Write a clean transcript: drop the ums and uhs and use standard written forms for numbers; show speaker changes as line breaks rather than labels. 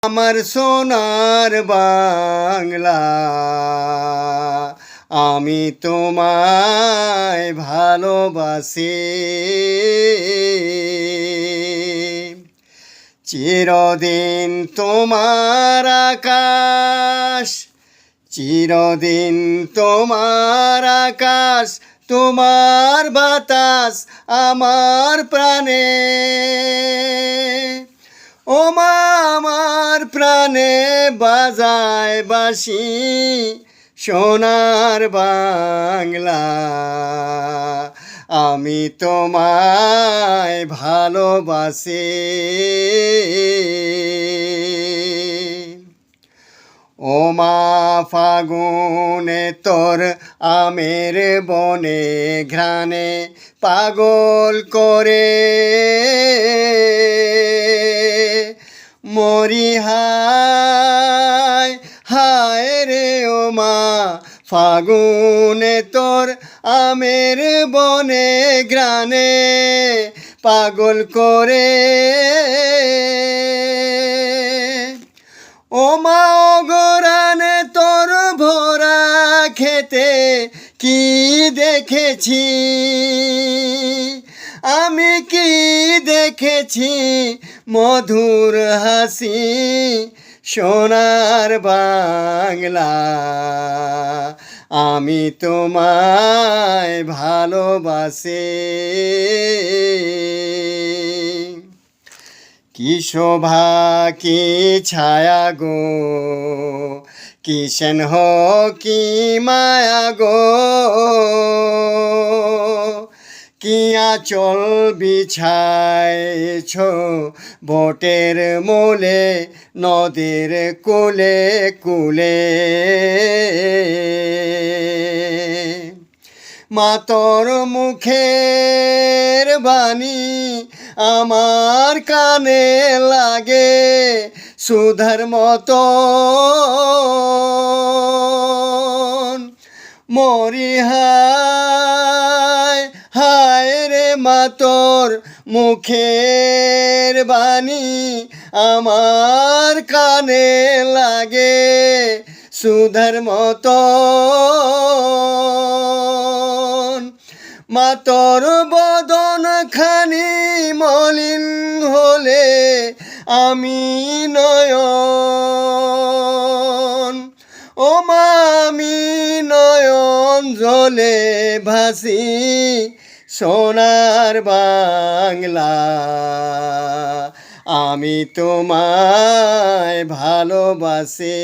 আমার সোনার বাংলা, আমি তোমায় ভালোবাসি। চিরদিন তোমার আকাশ, চিরদিন তোমার আকাশ, তোমার বাতাস আমার প্রাণে। ও মা আমার প্রাণে বাজায় বাঁশি, সোনার বাংলা, আমি তোমায় ভালোবাসি। ও মা ফাগুনে তোর আমের বনে ঘ্রাণে পাগল করে মরি, হায় হায় রে ও মা ফাগুনে তোর আমের বনে ঘ্রাণে পাগল করে। ও মা অগরানে তোর ভরা খেতে কি দেখেছি, আমি কি দেখেছি মধুর হাসি, সোনার বাংলা, আমি তোমায় ভালোবাসি। কি শোভা কি ছায়া গো, কি স্নেহ কি মায়া গো, কি আঁচল বিছাইছ বটের মূলে নদীর কূলে কূলে। মা তোর মুখের বাণী আমার কানে লাগে সুধার মতো, মরি হায় হায় রে মা তোর মুখের বাণী আমার কানে লাগে সুধার মতো। মা তোর বদন খানি মলিন হলে আমি নয়ন, ও মা আমি নয়ন জলে ভাসি, সোনার বাংলা, আমি তোমায় ভালোবাসি।